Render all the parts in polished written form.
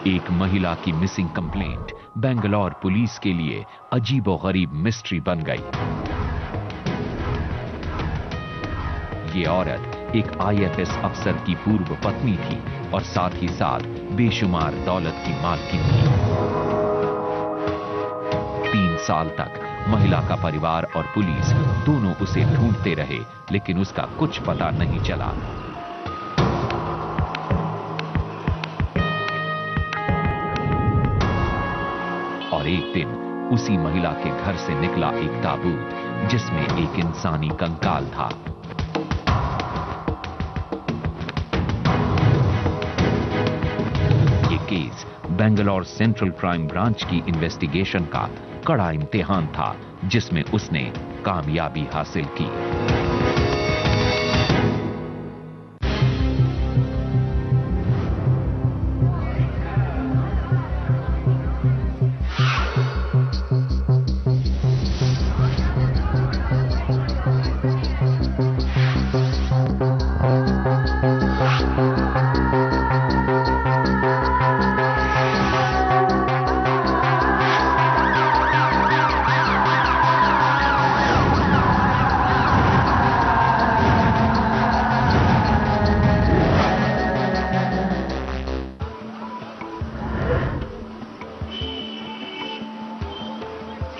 एक महिला की मिसिंग कंप्लेंट बेंगलौर पुलिस के लिए अजीबोगरीब मिस्ट्री बन गई। ये औरत एक आईएफएस अफसर की पूर्व पत्नी थी और साथ ही साथ बेशुमार दौलत की मालकिन थी। 3 साल तक महिला का परिवार और पुलिस दोनों उसे ढूंढते रहे, लेकिन उसका कुछ पता नहीं चला। और एक दिन उसी महिला के घर से निकला एक ताबूत जिसमें एक इंसानी कंकाल था। ये case Bangalore central crime branch की इन्वेस्टिगेशन का कड़ा इम्तिहान था, जिसमें उसने कामयाबी हासिल की।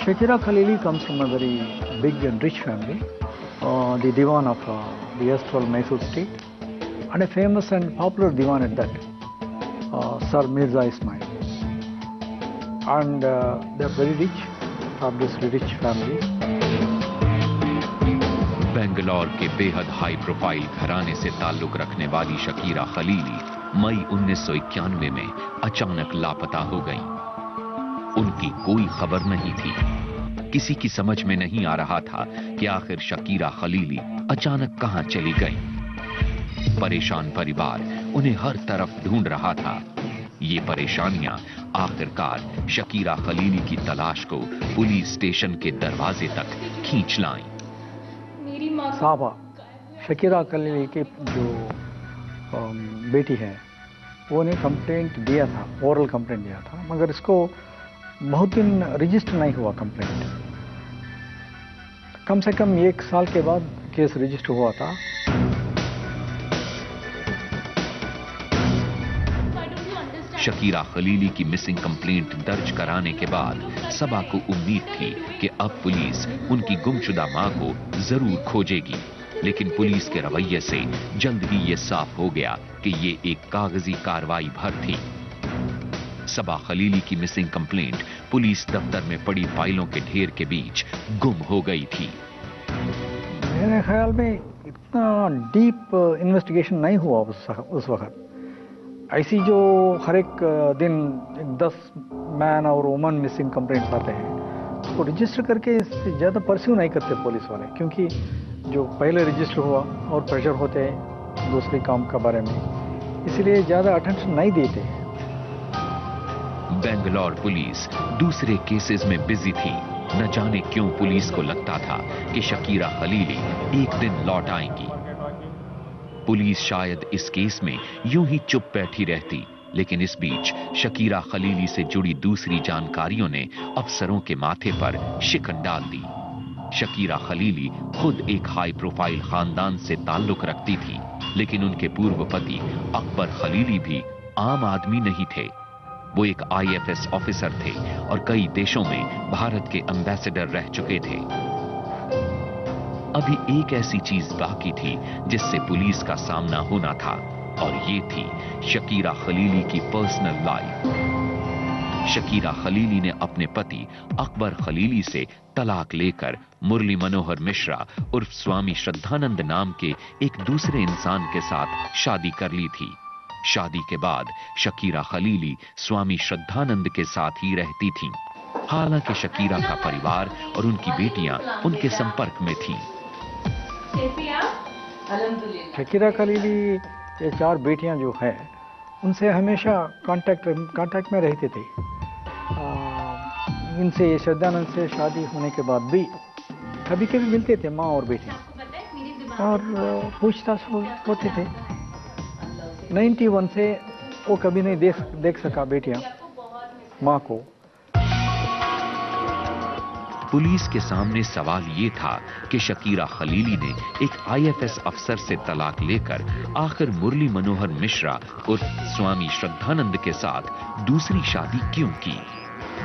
Shakira Khalili comes from a very big and rich family, the Diwan of the erstwhile Mysore state, and a famous and popular Diwan at that, Sir Mirza Ismail. And they are very rich, obviously rich family. Bangalore के बेहद high profile घराने से ताल्लुक रखने वाली Shakira Khalili मई 1991 में अचानक लापता हो गईं। उनकी कोई खबर नहीं थी। किसी की समझ में नहीं आ रहा था कि आखिर शकीरा खलीली अचानक कहां चली गई। परेशान परिवार उन्हें हर तरफ ढूंढ रहा था। ये परेशानियां आखिरकार शकीरा खलीली की तलाश को पुलिस स्टेशन के दरवाजे तक खींच लाईं। साहबा शकीरा खलीली की जो बेटी है वो ने कंप्लेंट दिया था, ओरल कंप्लेंट दिया था, मगर इसको बहुत दिन रजिस्टर नहीं हुआ कंप्लेंट। कम से कम 1 साल के बाद केस रजिस्टर हुआ था। शकीरा खलीली की मिसिंग कंप्लेंट दर्ज कराने के बाद सबा को उम्मीद थी कि अब पुलिस उनकी गुमशुदा मां को जरूर खोजेगी, लेकिन पुलिस के रवैये से जल्द ही यह साफ हो गया कि ये एक कागजी कार्रवाई भर थी। सबा खलीली की मिसिंग कंप्लेंट पुलिस दफ्तर में पड़ी फाइलों के ढेर के बीच गुम हो गई थी। मेरे ख्याल में इतना डीप इन्वेस्टिगेशन नहीं हुआ उस वक्त। ऐसी जो हर एक दिन 10 मैन और वुमन मिसिंग कंप्लेंट्स आते हैं तो रजिस्टर करके इससे ज़्यादा परस्यू नहीं करते पुलिस वाले, क्योंकि जो पहले रजिस्टर हुआ और प्रेशर होते हैं दूसरे काम के बारे में, इसलिए ज़्यादा अटेंशन नहीं देते। बेंगलौर पुलिस दूसरे केसेस में बिजी थी। न जाने क्यों पुलिस को लगता था कि शकीरा खलीली एक दिन लौट आएंगी। पुलिस शायद इस केस में यूं ही चुप बैठी रहती, लेकिन इस बीच शकीरा खलीली से जुड़ी दूसरी जानकारियों ने अफसरों के माथे पर शिकन डाल दी। शकीरा खलीली खुद एक हाई प्रोफाइल खानदान से ताल्लुक रखती थी, लेकिन उनके पूर्व पति अकबर खलीली भी आम आदमी नहीं थे। वो एक आईएफएस ऑफिसर थे और कई देशों में भारत के एम्बेसडर रह चुके थे। अभी एक ऐसी चीज बाकी थी जिससे पुलिस का सामना होना था, और ये थी शकीरा खलीली की पर्सनल लाइफ। शकीरा खलीली ने अपने पति अकबर खलीली से तलाक लेकर मुरली मनोहर मिश्रा उर्फ स्वामी श्रद्धानंद नाम के एक दूसरे इंसान के साथ शादी कर ली थी। शादी के बाद शकीरा खलीली स्वामी श्रद्धानंद के साथ ही रहती थीं। हालांकि शकीरा का परिवार और उनकी बेटियां उनके संपर्क में थीं। शकीरा खलीली ये 4 बेटियां जो है उनसे हमेशा कांटेक्ट में रहते थे। इनसे श्रद्धानंद से शादी होने के बाद भी कभी कभी मिलते थे माँ और बेटे, और पूछताछ होते थे। 91 से वो कभी नहीं देख सका बेटियां माँ को। पुलिस के सामने सवाल ये था कि शकीरा खलीली ने एक IFS अफसर से तलाक लेकर आखिर मुरली मनोहर मिश्रा उर्फ स्वामी श्रद्धानंद के साथ दूसरी शादी क्यों की।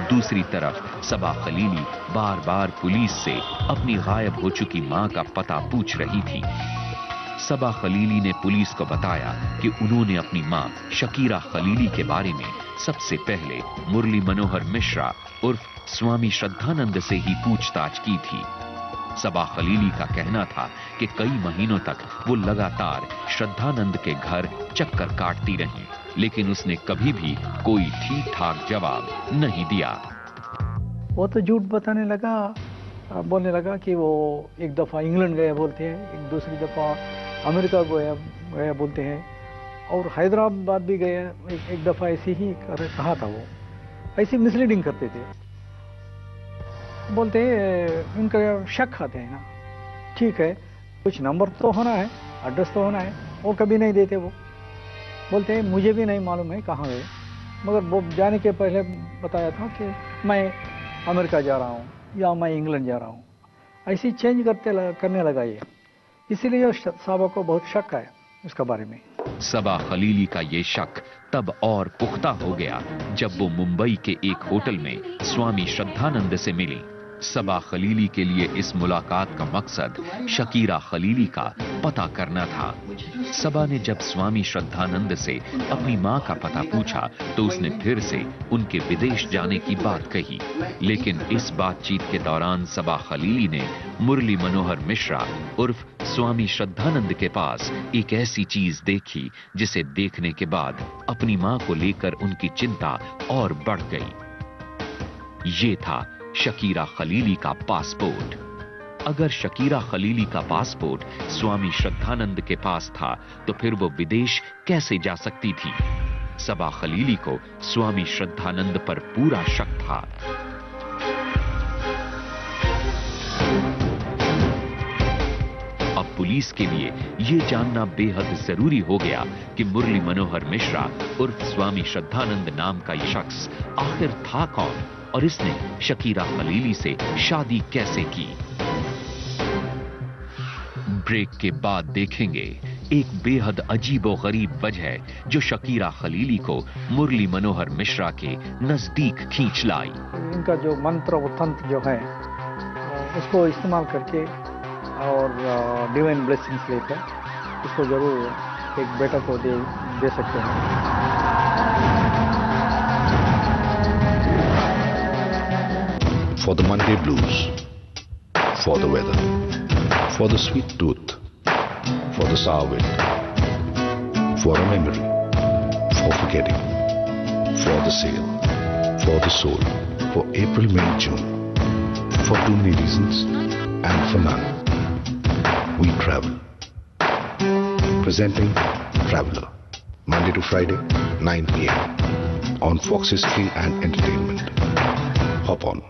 दूसरी तरफ सबा खलीली बार बार पुलिस से अपनी गायब हो चुकी मां का पता पूछ रही थी। सबा खलीली ने पुलिस को बताया कि उन्होंने अपनी मां शकीरा खलीली के बारे में सबसे पहले मुरली मनोहर मिश्रा उर्फ स्वामी श्रद्धानंद से ही पूछताछ की थी। सबा खलीली का कहना था कि कई महीनों तक वो लगातार श्रद्धानंद के घर चक्कर काटती रही, लेकिन उसने कभी भी कोई ठीक ठाक जवाब नहीं दिया। वो तो झूठ बोलने लगा कि वो एक दफा इंग्लैंड गया बोलते हैं, एक दूसरी दफा अमेरिका गया बोलते हैं, और हैदराबाद भी गया एक दफा। ऐसे ही कहा था, वो ऐसी मिसलीडिंग करते थे। बोलते हैं उनका शक आते हैं ना, ठीक है कुछ नंबर तो होना है, एड्रेस तो होना है, वो कभी नहीं देते। वो बोलते हैं मुझे भी नहीं मालूम है कहाँ गए, मगर वो जाने के पहले बताया था कि मैं अमेरिका जा रहा हूँ या मैं इंग्लैंड जा रहा हूँ। ऐसे चेंज करने लगा ये, इसीलिए साहबा को बहुत शक आया उसका बारे में। सबा खलीली का ये शक तब और पुख्ता हो गया जब वो मुंबई के एक होटल में स्वामी श्रद्धानंद से मिली। सबा खलीली के लिए इस मुलाकात का मकसद शकीरा खलीली का पता करना था। सबा ने जब स्वामी श्रद्धानंद से अपनी मां का पता पूछा तो उसने फिर से उनके विदेश जाने की बात कही, लेकिन इस बातचीत के दौरान सबा खलीली ने मुरली मनोहर मिश्रा उर्फ स्वामी श्रद्धानंद के पास एक ऐसी चीज देखी जिसे देखने के बाद अपनी मां को लेकर उनकी चिंता और बढ़ गई। ये था शकीरा खलीली का पासपोर्ट। अगर शकीरा खलीली का पासपोर्ट स्वामी श्रद्धानंद के पास था तो फिर वो विदेश कैसे जा सकती थी। सबा खलीली को स्वामी श्रद्धानंद पर पूरा शक था। अब पुलिस के लिए यह जानना बेहद जरूरी हो गया कि मुरली मनोहर मिश्रा उर्फ स्वामी श्रद्धानंद नाम का यह शख्स आखिर था कौन और इसने शकीरा खलीली से शादी कैसे की। ब्रेक के बाद देखेंगे एक बेहद अजीबोगरीब वजह जो शकीरा खलीली को मुरली मनोहर मिश्रा के नजदीक खींच लाई। इनका जो मंत्र और तंत्र जो है उसको इस्तेमाल करके और डिवाइन ब्लेसिंग्स लेकर इसको जरूर एक बेटा को दे सकते हैं। For the Monday blues, for the weather, for the sweet tooth, for the sour wind, for a memory, for forgetting, for the sail, for the soul, for April, May, June, for too many reasons and for none. We travel. Presenting Traveler, Monday to Friday, 9 p.m. on Fox History and Entertainment. Hop on.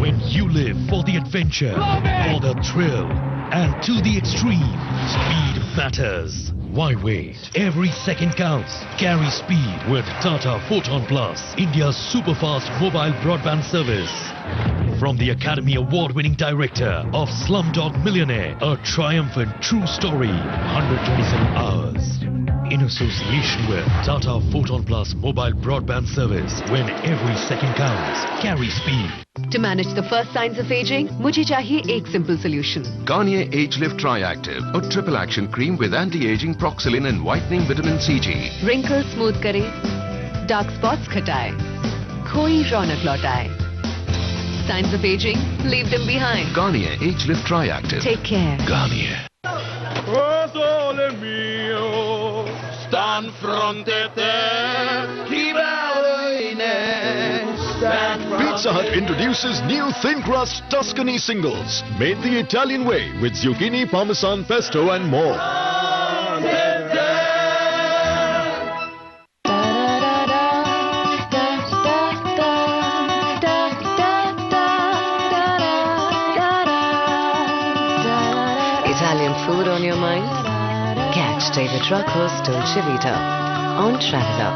When you live for the adventure, for the thrill, and to the extreme, speed matters. Why wait? Every second counts. Carry speed with Tata Photon Plus, India's super-fast mobile broadband service. From the Academy Award-winning director of Slumdog Millionaire, a triumphant true story, 127 hours. In association with Tata Photon Plus mobile broadband service, when every second counts, carry speed. To manage the first signs of aging, मुझे चाहिए एक simple solution. Garnier Age Lift Triactive, a triple action cream with anti-aging Proxylin and whitening vitamin CG. Wrinkles smooth करे, dark spots घटाए, खोई रौनक लौटाए. Signs of aging, leave them behind. Garnier Age Lift Triactive. Take care. Garnier. Oh, sole mio, stand fronte te, chi Pizza Hut introduces new thin crust Tuscany singles, made the Italian way with zucchini, parmesan, pesto and more. David Rocco's Dolce Vita on Traveller.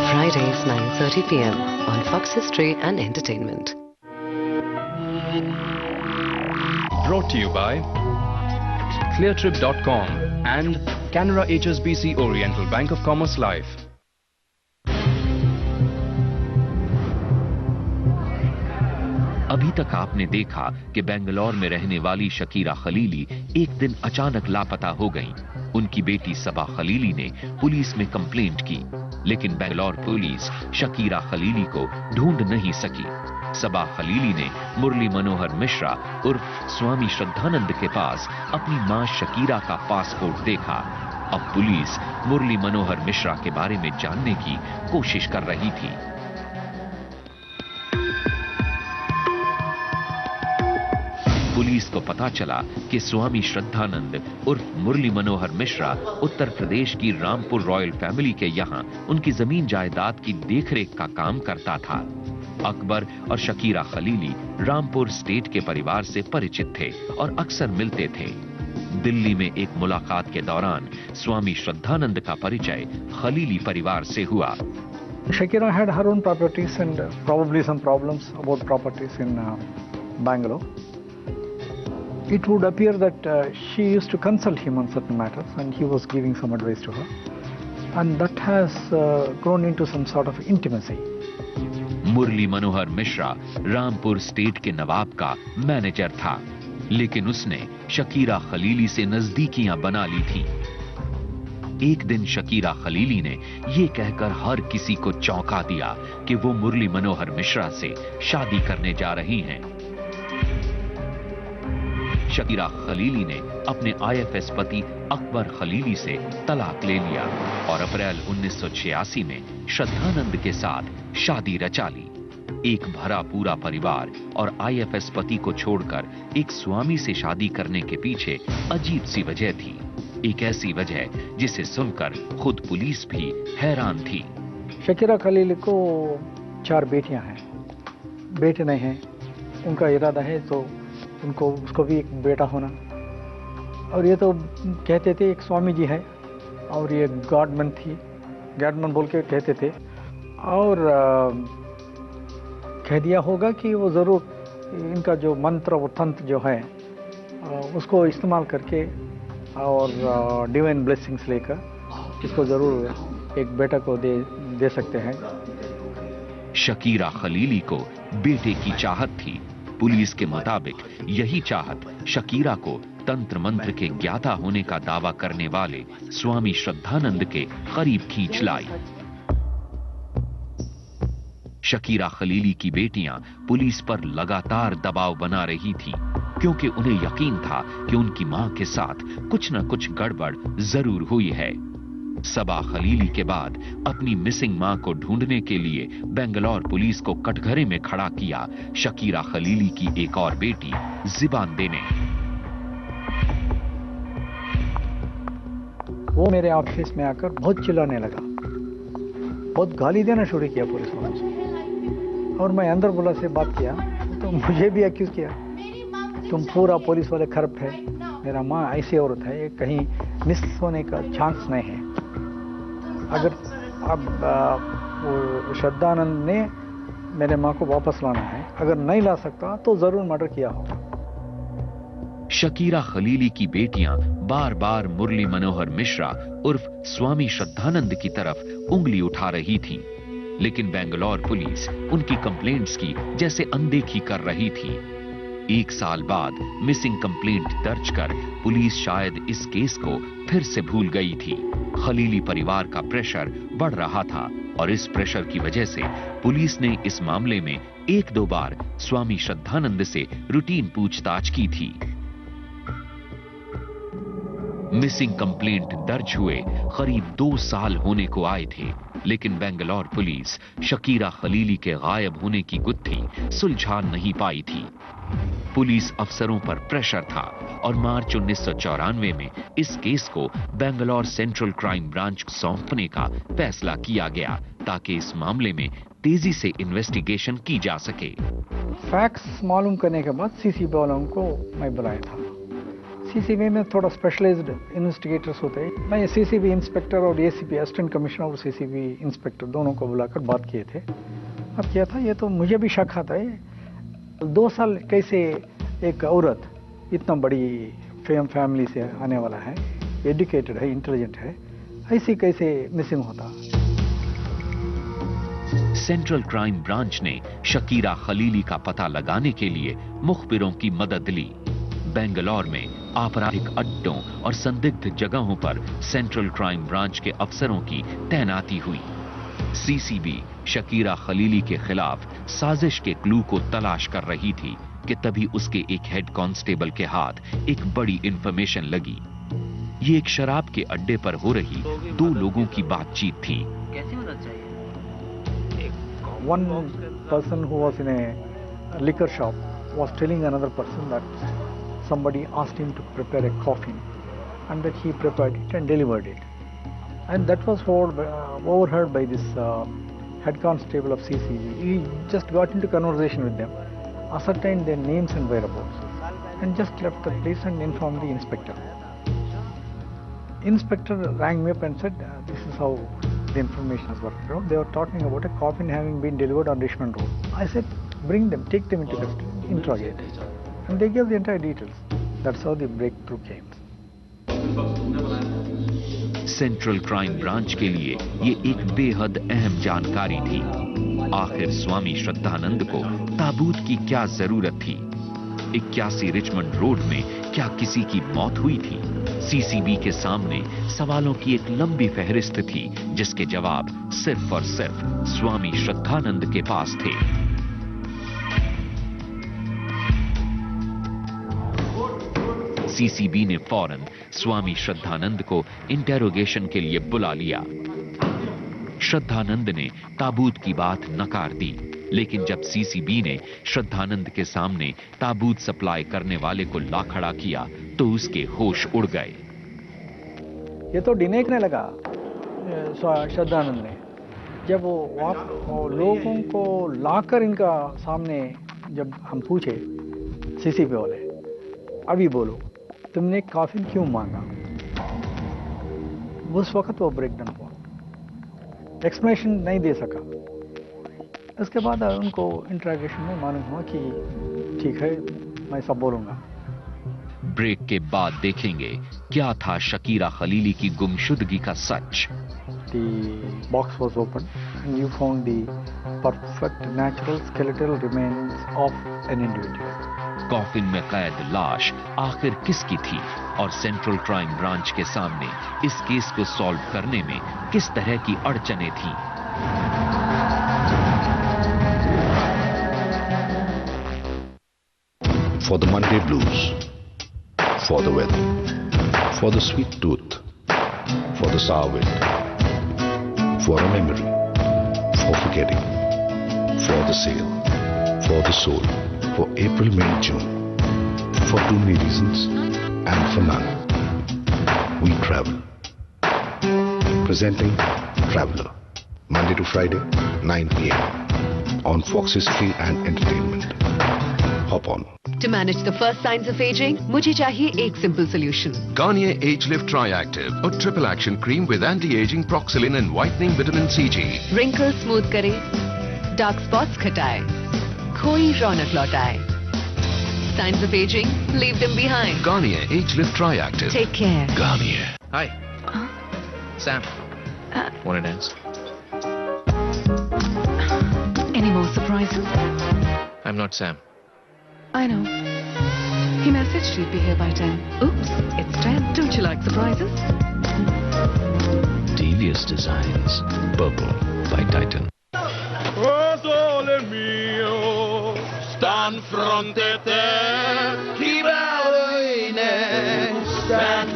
Fridays 9:30 p.m. on Fox History and Entertainment. Brought to you by Cleartrip.com and Canara HSBC Oriental Bank of Commerce Life. अभी तक आपने देखा कि बेंगलोर में रहने वाली Shakira Khalili एक दिन अचानक लापता हो गईं। उनकी बेटी सबा खलीली ने पुलिस में कंप्लेंट की, लेकिन बेंगलोर पुलिस शकीरा खलीली को ढूंढ नहीं सकी। सबा खलीली ने मुरली मनोहर मिश्रा उर्फ स्वामी श्रद्धानंद के पास अपनी मां शकीरा का पासपोर्ट देखा। अब पुलिस मुरली मनोहर मिश्रा के बारे में जानने की कोशिश कर रही थी। पुलिस को पता चला कि स्वामी श्रद्धानंद उर्फ मुरली मनोहर मिश्रा उत्तर प्रदेश की रामपुर रॉयल फैमिली के यहां उनकी जमीन जायदाद की देखरेख का काम करता था। अकबर और शकीरा खलीली रामपुर स्टेट के परिवार से परिचित थे और अक्सर मिलते थे। दिल्ली में एक मुलाकात के दौरान स्वामी श्रद्धानंद का परिचय खलीली परिवार से हुआ। Shakira had her own properties and probably some problems about properties in Bangalore. It would appear that she used to consult him on certain matters and he was giving some advice to her. And that has grown into some sort of intimacy. Murli Manohar Mishra Rampur state के नवाब का manager था, लेकिन उसने Shakira Khalili से नजदीकियां बना ली थी। एक दिन शकीरा खलीली ने यह कहकर हर किसी को चौंका दिया कि वो मुरली मनोहर मिश्रा से शादी करने जा रही हैं। शकीरा खलीली ने अपने आईएफएस पति अकबर खलीली से तलाक ले लिया और अप्रैल 1986 में श्रद्धानंद के साथ शादी रचा ली। एक भरा पूरा परिवार और आईएफएस पति को छोड़कर एक स्वामी से शादी करने के पीछे अजीब सी वजह थी, एक ऐसी वजह जिसे सुनकर खुद पुलिस भी हैरान थी। शकीरा खलीली को 4 बेटियां हैं, बेटे नहीं हैं। उनका इरादा है तो उसको भी एक बेटा होना। और ये तो कहते थे एक स्वामी जी है और ये गॉडमन थी, गॉडमन बोल के कहते थे। और कह दिया होगा कि वो ज़रूर इनका जो मंत्र और तंत्र जो है उसको इस्तेमाल करके और डिवाइन ब्लेसिंग्स लेकर इसको ज़रूर एक बेटा को दे सकते हैं। शकीरा खलीली को बेटे की चाहत थी। पुलिस के मुताबिक यही चाहत शकीरा को तंत्र मंत्र के ज्ञाता होने का दावा करने वाले स्वामी श्रद्धानंद के करीब खींच लाई। शकीरा खलीली की बेटियां पुलिस पर लगातार दबाव बना रही थी, क्योंकि उन्हें यकीन था कि उनकी मां के साथ कुछ न कुछ गड़बड़ जरूर हुई है। सबा खलीली के बाद अपनी मिसिंग मां को ढूंढने के लिए बेंगलोर पुलिस को कटघरे में खड़ा किया शकीरा खलीली की एक और बेटी ज़िबान दे ने। वो मेरे ऑफिस में आकर बहुत चिल्लाने लगा, बहुत गाली देना शुरू किया पुलिस वालों से। और मैं अंदर बुला से बात किया तो मुझे भी एक्यूज किया, तुम पूरा पुलिस वाले करप्ट है, मेरा माँ ऐसी औरत है, ये कहीं मिस होने का चांस नहीं है। अगर अब श्रद्धानंद ने मेरे माँ को वापस लाना है, अगर नहीं ला सकता तो जरूर मर्डर किया होगा। शकीरा खलीली की बेटियां बार बार मुरली मनोहर मिश्रा उर्फ स्वामी श्रद्धानंद की तरफ उंगली उठा रही थी, लेकिन बेंगलोर पुलिस उनकी कंप्लेंट्स की जैसे अनदेखी कर रही थी। 1 साल बाद मिसिंग कंप्लेंट दर्ज कर पुलिस शायद इस केस को फिर से भूल गई थी। खलीली परिवार का प्रेशर बढ़ रहा था और इस प्रेशर की वजह से पुलिस ने इस मामले में 1-2 बार स्वामी श्रद्धानंद से रूटीन पूछताछ की थी। मिसिंग कंप्लेंट दर्ज हुए करीब 2 साल होने को आए थे, लेकिन बेंगलोर पुलिस शकीरा खलीली के गायब होने की गुत्थी सुलझा नहीं पाई थी। पुलिस अफसरों पर प्रेशर था और मार्च 1994 में इस केस को बेंगलोर सेंट्रल क्राइम ब्रांच को सौंपने का फैसला किया गया ताकि इस मामले में तेजी से इन्वेस्टिगेशन की जा सके। फैक्ट्स मालूम करने के बाद सीसीबी वालों को मैं बुलाया था। सीसीबी में थोड़ा स्पेशलाइज्ड इन्वेस्टिगेटर्स होते हैं। मैं सीसीबी इंस्पेक्टर और एसीपी असिस्टेंट कमिश्नर और सीसीबी इंस्पेक्टर दोनों को बुलाकर बात किए थे। अब क्या था, ये तो मुझे भी शक आता है 2 साल कैसे एक औरत इतना बड़ी फैमिली से आने वाला है, एजुकेटेड है, इंटेलिजेंट है, ऐसी कैसे मिसिंग होता। सेंट्रल क्राइम ब्रांच ने शकीरा खलीली का पता लगाने के लिए मुखबिरों की मदद ली। बेंगलौर में आपराधिक अड्डों और संदिग्ध जगहों पर सेंट्रल क्राइम ब्रांच के अफसरों की तैनाती हुई। सीसीबी शकीरा खलीली के खिलाफ साजिश के क्लू को तलाश कर रही थी कि तभी उसके एक हेड कांस्टेबल के हाथ एक बड़ी इंफॉर्मेशन लगी। ये एक शराब के अड्डे पर हो रही 2 लोगों की बातचीत थी। कैसी मदद चाहिए? One person who was in a liquor shop was telling another person that somebody asked him to prepare a coffin and that he prepared it and delivered it. And that was overheard by this head constable of CCG. He just got into conversation with them, ascertained their names and whereabouts, and just left the place and informed the inspector. Inspector rang me up and said, this is how the information has worked out. They were talking about a coffin having been delivered on Richmond Road. I said, bring them, take them into custody, interrogate. And they gave the entire details. That's how the breakthrough came. Central crime branch के लिए ये एक बेहद अहम जानकारी थी। आखिर स्वामी श्रद्धानंद को ताबूत की क्या जरूरत थी? 81 रिचमंड रोड में क्या किसी की मौत हुई थी? सीसीबी के सामने सवालों की एक लंबी फहरिस्त थी जिसके जवाब सिर्फ और सिर्फ स्वामी श्रद्धानंद के पास थे। सीसीबी ने फौरन स्वामी श्रद्धानंद को इंटेरोगेशन के लिए बुला लिया। श्रद्धानंद ने ताबूत की बात नकार दी, लेकिन जब सीसीबी ने श्रद्धानंद के सामने ताबूत सप्लाई करने वाले को ला खड़ा किया तो उसके होश उड़ गए। ये तो डिने करने लगा श्रद्धानंद ने। जब वो लोगों को लाकर इनका सामने जब हम पूछे सीसीबी वाले, अभी बोलो तुमने कॉफिन क्यों मांगा, उस वक्त वो ब्रेक डाउन हुआ, एक्सप्लेनेशन नहीं दे सका। उसके बाद उनको इंटरोगेशन में मालूम हुआ कि ठीक है मैं सब बोलूंगा। ब्रेक के बाद देखेंगे क्या था शकीरा खलीली की गुमशुदगी का सच। The box was open and you found the perfect natural skeletal remains of an individual. Coffin में कैद लाश आखिर किसकी थी और सेंट्रल क्राइम ब्रांच के सामने इस केस को सॉल्व करने में किस तरह की अड़चनें थीं? For the Monday blues, for the weather, for the sweet tooth, for the sour wind, for a memory, for forgetting, for the sail, for the soul, for April, May, June, for too many reasons and for none. We travel. Presenting Traveller, Monday to Friday, 9 p.m. on Fox History and Entertainment. Hop on. To manage the first signs of aging, मुझे चाहिए एक simple solution. Garnier Age Lift Triactive, a triple action cream with anti-aging proxylin and whitening vitamin CG. Wrinkles smooth करे, dark spots घटाए, खोई रौनक लौटाए. Signs of aging, leave them behind. Garnier Age Lift Triactive. Take care. Garnier. Hi. Sam. Want to dance? Any more surprises? I'm not Sam. I know. He messaged you'd be here by 10. Oops, it's 10. Don't you like surprises? Devious Designs. Purple by Titan. Oh, sole mio, stand fronte te, chi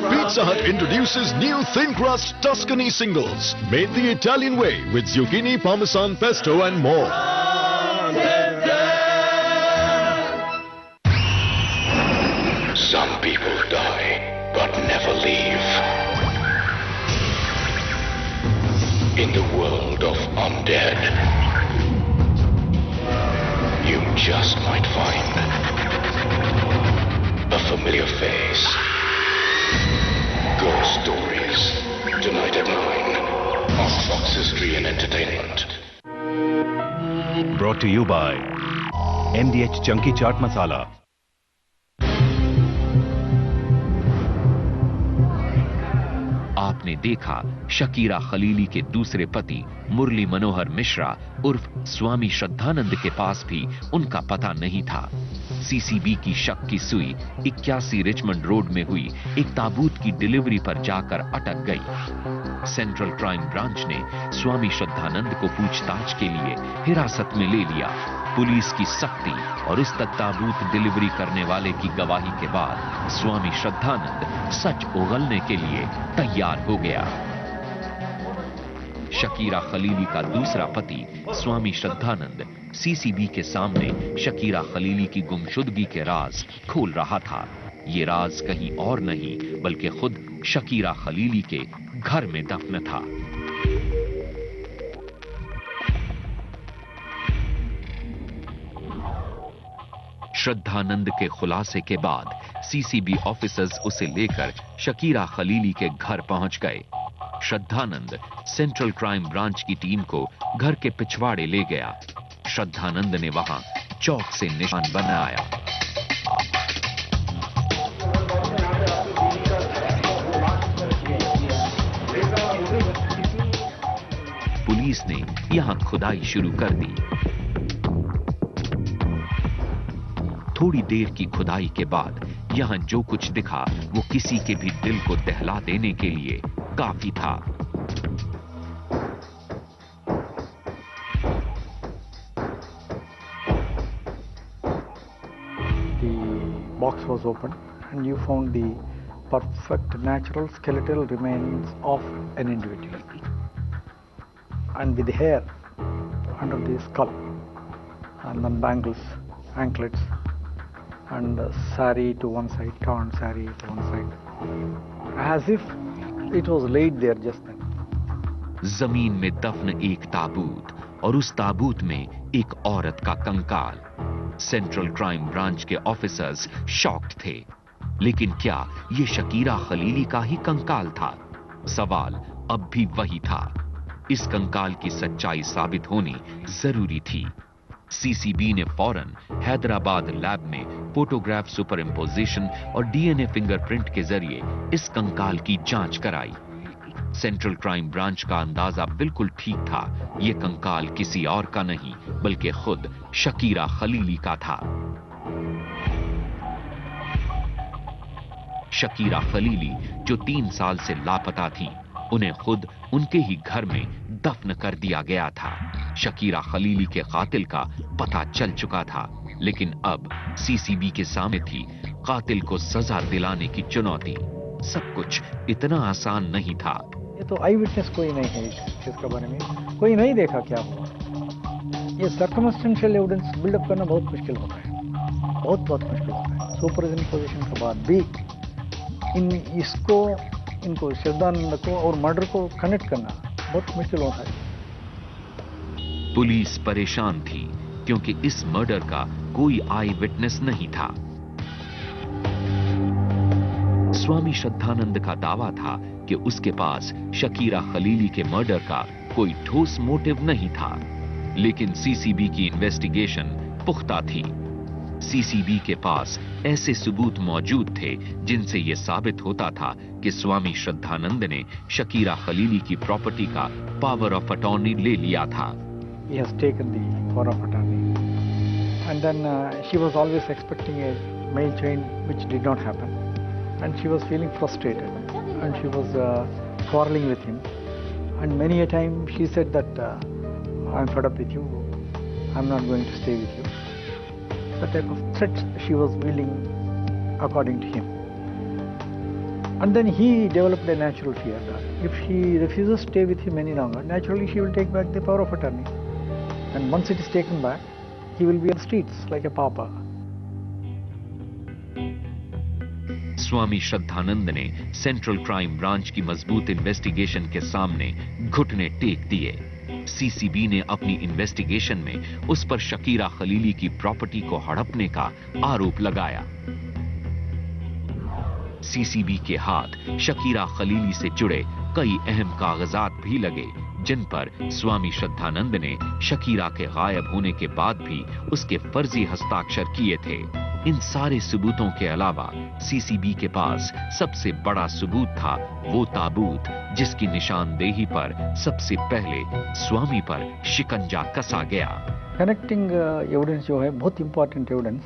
Pizza Hut introduces new thin crust Tuscany singles, made the Italian way with zucchini, parmesan, pesto and more. Some people die, but never leave. In the world of undead, you just might find a familiar face. Ghost Stories. Tonight at 9 on Fox History and Entertainment. Brought to you by MDH Chunky Chaat Masala. आपने देखा Shakira Khalili के दूसरे पति मुरली मनोहर मिश्रा उर्फ स्वामी श्रद्धानंद के पास भी उनका पता नहीं था। सीसीबी की शक की सुई 81 रिचमंड रोड में हुई एक ताबूत की डिलीवरी पर जाकर अटक गई। सेंट्रल क्राइम ब्रांच ने स्वामी श्रद्धानंद को पूछताछ के लिए हिरासत में ले लिया। पुलिस की सख्ती और उस तक ताबूत डिलीवरी करने वाले की गवाही के बाद स्वामी श्रद्धानंद सच उगलने के लिए तैयार हो गया। शकीरा खलीली का दूसरा पति स्वामी श्रद्धानंद सीसीबी के सामने शकीरा खलीली की गुमशुदगी के राज खोल रहा था। ये राज कहीं और नहीं बल्कि खुद शकीरा खलीली के घर में दफन था। श्रद्धानंद के खुलासे के बाद सीसीबी ऑफिसर्स उसे लेकर शकीरा खलीली के घर पहुंच गए। श्रद्धानंद सेंट्रल क्राइम ब्रांच की टीम को घर के पिछवाड़े ले गया। श्रद्धानंद ने वहां चौक से निशान बनाया। पुलिस ने यहां खुदाई शुरू कर दी। थोड़ी देर की खुदाई के बाद यहां जो कुछ दिखा वो किसी के भी दिल को दहला देने के लिए काफी था। The box was opened and you found the perfect natural skeletal remains of an individual, and with the hair under the skull, and then bangles, anklets, and sari to one side, torn sari to one side, as if it was laid there just then. जमीन में दफन एक ताबूत और उस ताबूत में एक औरत का कंकाल। सेंट्रल क्राइम ब्रांच के ऑफिसर्स शॉक्ड थे। लेकिन क्या ये शकीरा खलीली का ही कंकाल था? सवाल अब भी वही था। इस कंकाल की सच्चाई साबित होनी जरूरी थी। सीसीबी ने फौरन हैदराबाद लैब में फोटोग्राफ सुपर इम्पोजिशन और डीएनए फिंगरप्रिंट के जरिए इस कंकाल की जांच कराई। सेंट्रल क्राइम ब्रांच का अंदाजा बिल्कुल ठीक था। यह कंकाल किसी और का नहीं बल्कि खुद शकीरा खलीली का था। शकीरा खलीली जो 3 साल से लापता थीं, उन्हें खुद उनके ही घर में दफन कर दिया गया था। शकीरा खलीली के कातिल का पता चल चुका था, लेकिन अब सीसीबी के सामने थी कातिल को सजा दिलाने की चुनौती। सब कुछ इतना आसान नहीं था। ये तो आई विटनेस कोई नहीं है इसके बारे में, कोई नहीं देखा क्या हुआ। ये सर्कमस्टेंशियल एविडेंस बिल्डअप करना बहुत मुश्किल होता है, बहुत मुश्किल होता है। सुपरविजन पोजीशन के बाद भी इनको श्रद्धानंद को और मर्डर को कनेक्ट करना बहुत मुश्किल होता है। पुलिस परेशान थी क्योंकि इस मर्डर का कोई आई विटनेस नहीं था। स्वामी श्रद्धानंद का दावा था कि उसके पास शकीरा खलीली के मर्डर का कोई ठोस मोटिव नहीं था, लेकिन सीसीबी की इन्वेस्टिगेशन पुख्ता थी। सीसीबी के पास ऐसे सबूत मौजूद थे जिनसे यह साबित होता था कि स्वामी श्रद्धानंद ने शकीरा खलीली की प्रॉपर्टी का पावर ऑफ अटॉर्नी ले लिया था। He has taken the power of attorney, and then she was always expecting a male child, which did not happen, and she was feeling frustrated, and she was quarreling with him, and many a time she said that I'm fed up with you, I'm not going to stay with you. The type of threats she was wielding according to him. And then he developed a natural fear that if she refuses to stay with him any longer, naturally she will take back the power of attorney. And once it is taken back, he will be on the streets like a pauper. Swami Shraddhanand ने central crime branch की मजबूत investigation के सामने घुटने take दिए। CCB ने अपनी investigation में उस पर शकीरा खलीली की प्रॉपर्टी को हड़पने का आरोप लगाया। सीसीबी के हाथ शकीरा खलीली से जुड़े कई अहम कागजात भी लगे, जिन पर स्वामी श्रद्धानंद ने शकीरा के गायब होने के बाद भी उसके फर्जी हस्ताक्षर किए थे। इन सारे सबूतों के अलावा सीसीबी के पास सबसे बड़ा सबूत था वो ताबूत जिसकी निशानदेही पर सबसे पहले स्वामी पर शिकंजा कसा गया। कनेक्टिंग एविडेंस जो है बहुत इंपॉर्टेंट एविडेंस,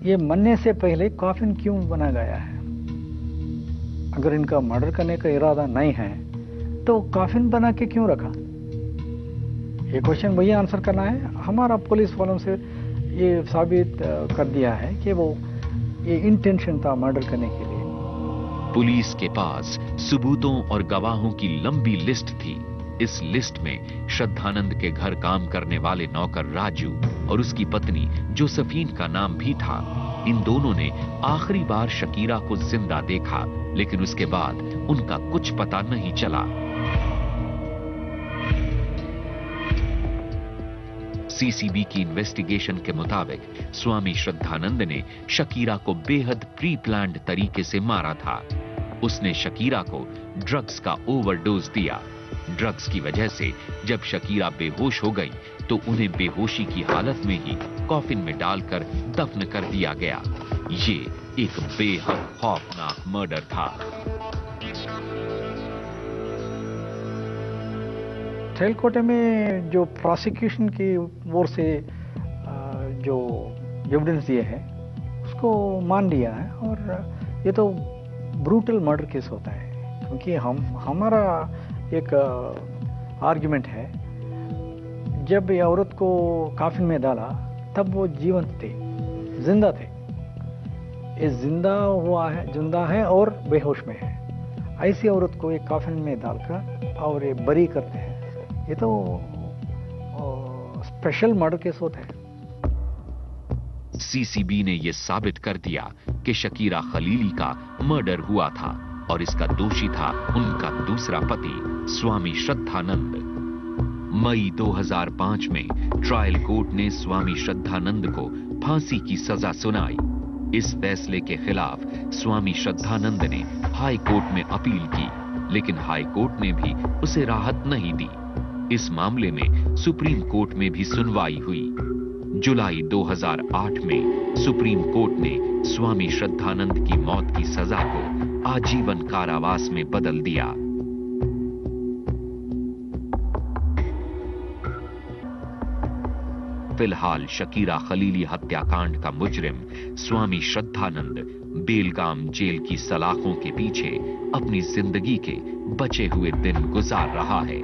ये मरने से पहले कॉफिन क्यों बना गया है? अगर इनका मर्डर करने का इरादा नहीं है तो कॉफिन बना के क्यों रखा? ये क्वेश्चन भैया आंसर करना है। हमारा पुलिस वालों से ये साबित कर दिया है कि वो ये इंटेंशन था मर्डर करने के लिए। पुलिस के पास सबूतों और गवाहों की लंबी लिस्ट थी। इस लिस्ट में श्रद्धानंद के घर काम करने वाले नौकर राजू और उसकी पत्नी जोसेफीन का नाम भी था। इन दोनों ने आखिरी बार शकीरा को जिंदा देखा, लेकिन उसके बाद उनका कुछ पता नहीं चला। सीसीबी की इन्वेस्टिगेशन के मुताबिक स्वामी श्रद्धानंद ने शकीरा को बेहद प्री प्लान्ड तरीके से मारा था। उसने शकीरा को ड्रग्स का ओवरडोज दिया। ड्रग्स की वजह से जब शकीरा बेहोश हो गई तो उन्हें बेहोशी की हालत में ही कॉफिन में डालकर दफन कर दिया गया। ये एक बेहद खौफनाक मर्डर था। ट्रायल कोर्ट में जो प्रोसिक्यूशन की ओर से जो एविडेंस दिए हैं उसको मान लिया है, और ये तो ब्रूटल मर्डर केस होता है, क्योंकि हमारा एक आर्ग्यूमेंट है, जब ये औरत को काफिन में डाला तब वो जीवंत थे, जिंदा थे। ये जिंदा है और बेहोश में है। ऐसी औरत को एक काफिन में डालकर और ये बरी करते हैं, ये तो स्पेशल मर्डर केस होता है। सीसीबी ने यह साबित कर दिया कि शकीरा खलीली का मर्डर हुआ था और इसका दोषी था उनका दूसरा पति स्वामी श्रद्धानंद। मई 2005 में ट्रायल कोर्ट ने स्वामी श्रद्धानंद को फांसी की सजा सुनाई। इस फैसले के खिलाफ स्वामी श्रद्धानंद ने हाई कोर्ट में अपील की, लेकिन हाई कोर्ट ने भी उसे राहत नहीं दी। इस मामले में सुप्रीम कोर्ट में भी सुनवाई हुई। जुलाई 2008 में सुप्रीम कोर्ट ने स्वामी श्रद्धानंद की मौत की सजा को आजीवन कारावास में बदल दिया। फिलहाल शकीरा खलीली हत्याकांड का मुजरिम स्वामी श्रद्धानंद बेलगाम जेल की सलाखों के पीछे अपनी जिंदगी के बचे हुए दिन गुजार रहा है।